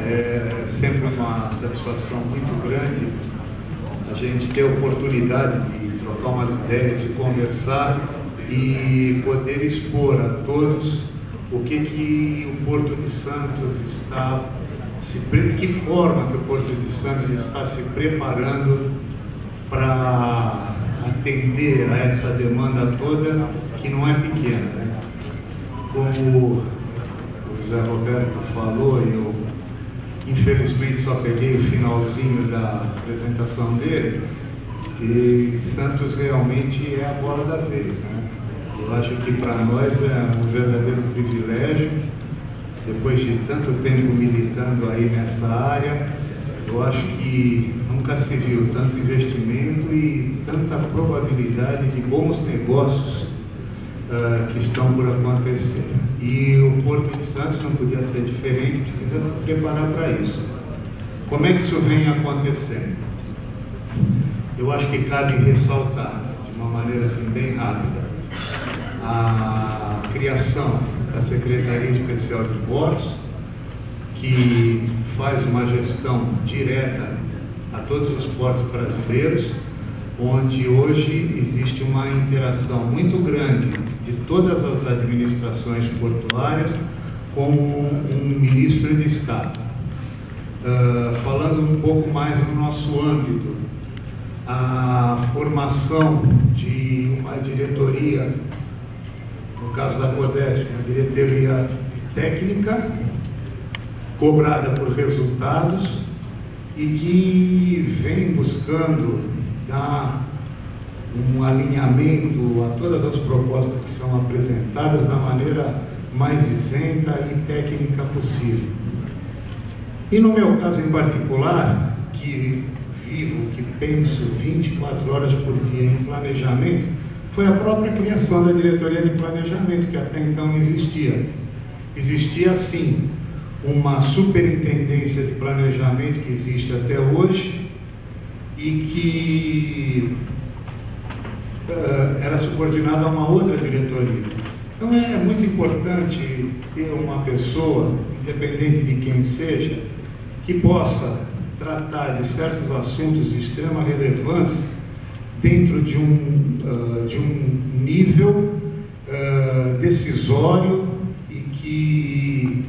É sempre uma satisfação muito grande a gente ter a oportunidade de trocar umas ideias, de conversar e poder expor a todos o que o Porto de Santos está de que forma que o Porto de Santos está se preparando para atender a essa demanda toda, que não é pequena, né? Como o Zé Roberto falou, eu infelizmente só peguei o finalzinho da apresentação dele, e Santos realmente é a bola da vez, né? Eu acho que para nós é um verdadeiro privilégio, depois de tanto tempo militando aí nessa área, eu acho que nunca se viu tanto investimento e tanta probabilidade de bons negócios que estão por acontecer. E o Porto de Santos não podia ser diferente, precisa se preparar para isso. Como é que isso vem acontecendo? Eu acho que cabe ressaltar, de uma maneira assim bem rápida, a criação da Secretaria Especial de Portos, que faz uma gestão direta a todos os portos brasileiros, onde hoje existe uma interação muito grande de todas as administrações portuárias com um ministro de Estado. Falando um pouco mais no nosso âmbito, a formação de uma diretoria, no caso da CODESP, uma diretoria técnica, cobrada por resultados e que vem buscando dar um alinhamento a todas as propostas que são apresentadas da maneira mais isenta e técnica possível. E no meu caso em particular, que vivo, que penso 24 horas por dia em planejamento, foi a própria criação da diretoria de planejamento, que até então não existia. Existia sim uma superintendência de planejamento que existe até hoje e que era subordinada a uma outra diretoria. Então é muito importante ter uma pessoa, independente de quem seja, que possa tratar de certos assuntos de extrema relevância dentro de um nível decisório e que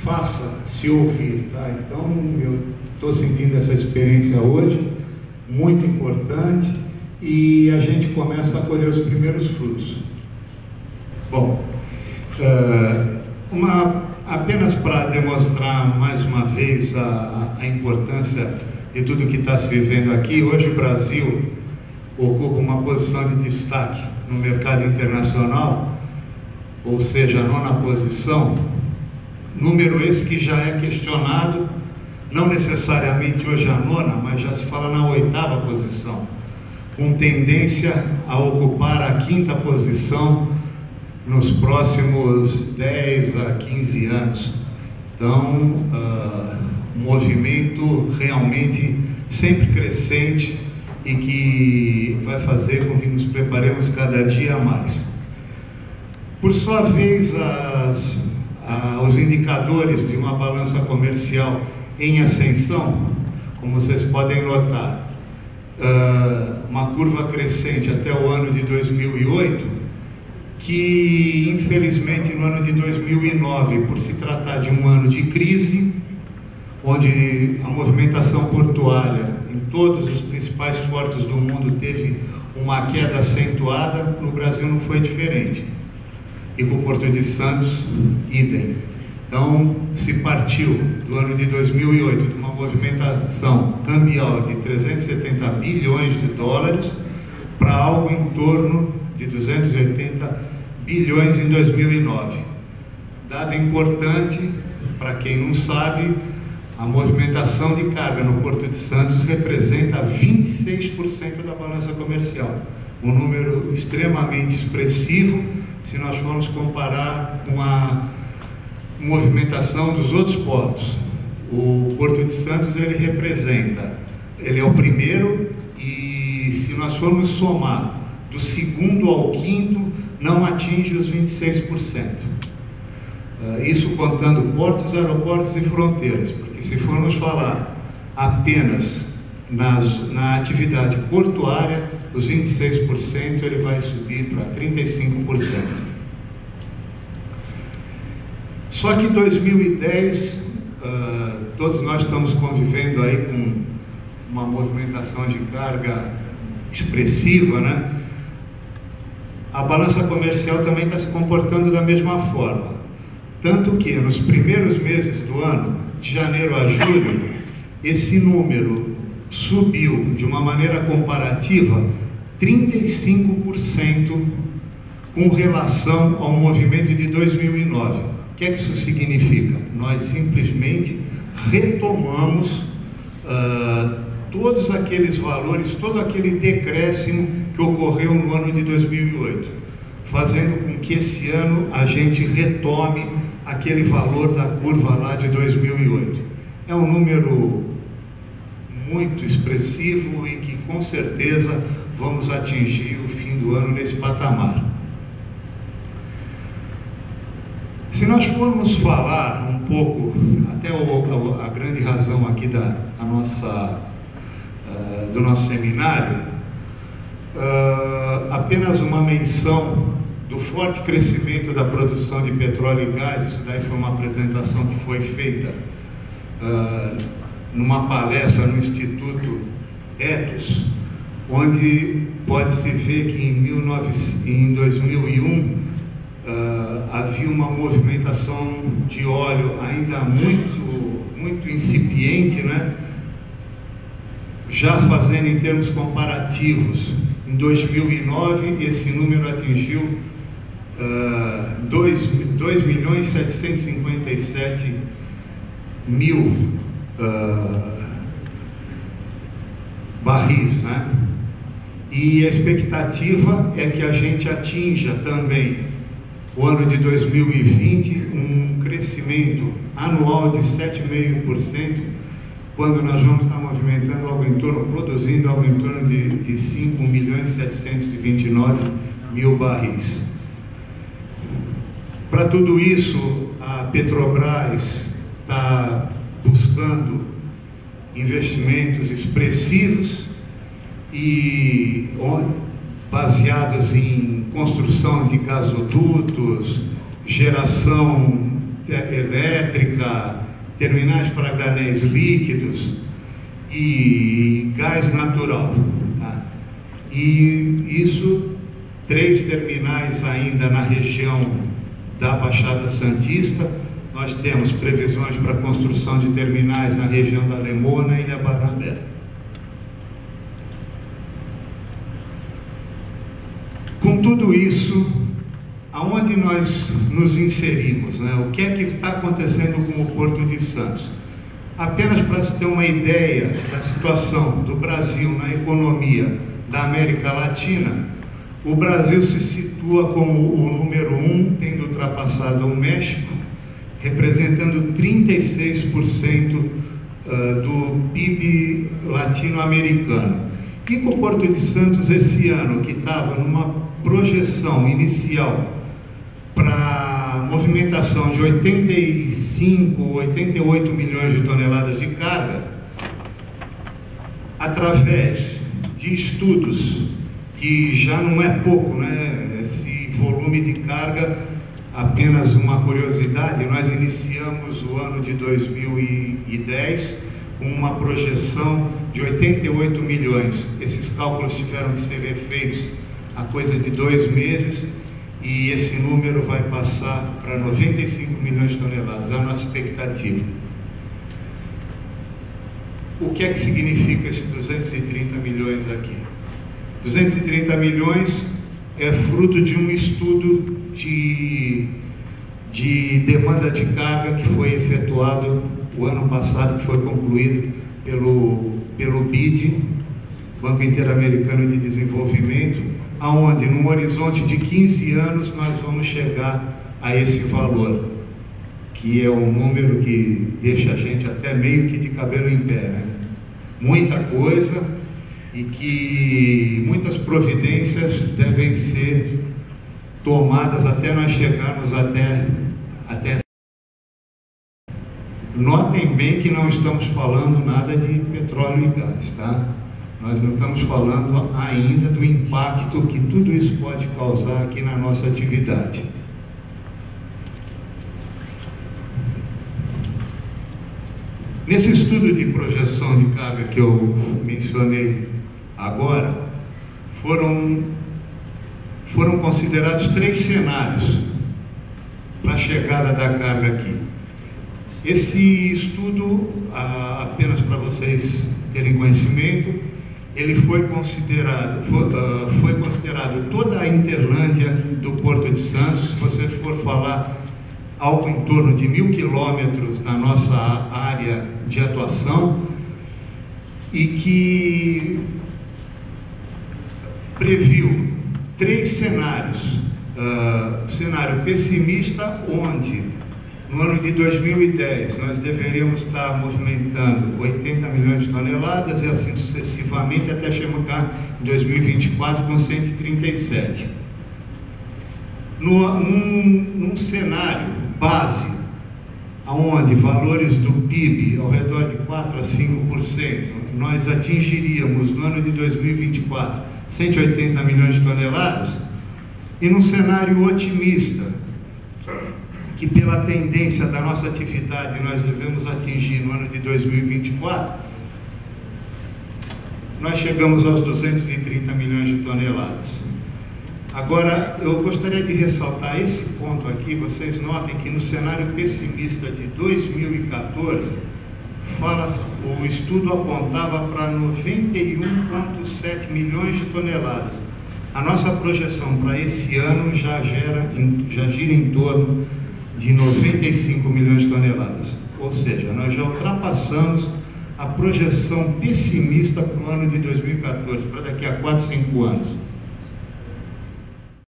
faça se ouvir, tá? Então eu estou sentindo essa experiência hoje, muito importante, e a gente começa a colher os primeiros frutos. Bom, apenas para demonstrar mais uma vez a importância de tudo que está se vivendo aqui, hoje o Brasil ocupa uma posição de destaque no mercado internacional, ou seja, a 9ª posição, número esse que já é questionado, não necessariamente hoje a 9ª, mas já se fala na 8ª posição, com tendência a ocupar a 5ª posição nos próximos 10 a 15 anos. Então, um movimento realmente sempre crescente e que vai fazer com que nos preparemos cada dia mais. Por sua vez, os indicadores de uma balança comercial em ascensão, como vocês podem notar, uma curva crescente até o ano de 2008, que infelizmente no ano de 2009, por se tratar de um ano de crise, onde a movimentação portuária em todos os principais portos do mundo teve uma queda acentuada, no Brasil não foi diferente. E com o Porto de Santos, idem. Então, se partiu do ano de 2008 de uma movimentação cambial de 370 bilhões de dólares para algo em torno de 280 bilhões em 2009. Dado importante, para quem não sabe, a movimentação de carga no Porto de Santos representa 26% da balança comercial. Um número extremamente expressivo se nós formos comparar com a movimentação dos outros portos. O Porto de Santos ele é o primeiro, e se nós formos somar do 2º ao 5º, não atinge os 26%. Isso contando portos, aeroportos e fronteiras, porque se formos falar apenas na atividade portuária, os 26% ele vai subir para 35%. Só que em 2010, todos nós estamos convivendo aí com uma movimentação de carga expressiva, né? A balança comercial também está se comportando da mesma forma. Tanto que nos primeiros meses do ano, de janeiro a julho, esse número subiu de uma maneira comparativa 35% com relação ao movimento de 2009. O que é que isso significa? Nós simplesmente retomamos todos aqueles valores, todo aquele decréscimo que ocorreu no ano de 2008, fazendo com que esse ano a gente retome aquele valor da curva lá de 2008. É um número muito expressivo e que com certeza vamos atingir o fim do ano nesse patamar. Se nós formos falar um pouco, até a grande razão aqui do nosso seminário, apenas uma menção do forte crescimento da produção de petróleo e gás. Isso daí foi uma apresentação que foi feita numa palestra no Instituto Ethos, onde pode-se ver que em 2001 havia uma movimentação de óleo ainda muito incipiente, né? Já fazendo em termos comparativos, em 2009 esse número atingiu 2.757.000 barris, né? E a expectativa é que a gente atinja também o ano de 2020 um crescimento anual de 7,5%, quando nós vamos estar movimentando produzindo algo em torno de 5.729.000 barris. Para tudo isso, a Petrobras está buscando investimentos expressivos e baseados em construção de gasodutos, geração elétrica, terminais para granéis líquidos e gás natural. Tá? E isso, 3 terminais ainda na região da Baixada Santista. Nós temos previsões para a construção de terminais na região da Lemona e da Barabé. Com tudo isso, aonde nós nos inserimos, né? O que é que está acontecendo com o Porto de Santos? Apenas para se ter uma ideia da situação do Brasil na economia da América Latina, o Brasil se situa como o número 1, tendo ultrapassado o México, representando 36% do PIB latino-americano. E com o Porto de Santos esse ano, que estava numa projeção inicial para movimentação de 85, 88 milhões de toneladas de carga, através de estudos, que já não é pouco, né? Esse volume de carga, apenas uma curiosidade, nós iniciamos o ano de 2010 com uma projeção de 88 milhões. Esses cálculos tiveram que ser refeitos a coisa de 2 meses e esse número vai passar para 95 milhões de toneladas, é a nossa expectativa. O que é que significa esses 230 milhões aqui? 230 milhões é fruto de um estudo de demanda de carga que foi efetuado o ano passado, que foi concluído pelo BID, Banco Interamericano de Desenvolvimento, aonde num horizonte de 15 anos nós vamos chegar a esse valor, que é um número que deixa a gente até meio que de cabelo em pé, né? Muita coisa, e que muitas providências devem ser tomadas até nós chegarmos até Notem bem que não estamos falando nada de petróleo e gás, tá? Nós não estamos falando ainda do impacto que tudo isso pode causar aqui na nossa atividade. Nesse estudo de projeção de carga que eu mencionei agora, foram considerados 3 cenários para a chegada da carga aqui. Esse estudo, apenas para vocês terem conhecimento, ele foi considerado toda a Interlândia do Porto de Santos. Se você for falar algo em torno de 1000 quilômetros na nossa área de atuação, e que previu 3 cenários. Cenário pessimista, onde no ano de 2010 nós deveríamos estar movimentando 80 milhões de toneladas e assim sucessivamente até chegar em 2024 com 137. Num cenário base, onde valores do PIB ao redor de 4 a 5%, nós atingiríamos no ano de 2024 180 milhões de toneladas, e num cenário otimista, que pela tendência da nossa atividade nós devemos atingir no ano de 2024, nós chegamos aos 230 milhões de toneladas. Agora, eu gostaria de ressaltar esse ponto aqui. Vocês notem que no cenário pessimista de 2014, o estudo apontava para 91,7 milhões de toneladas. A nossa projeção para esse ano já gira em torno de 95 milhões de toneladas. Ou seja, nós já ultrapassamos a projeção pessimista para o ano de 2014, para daqui a 4, 5 anos.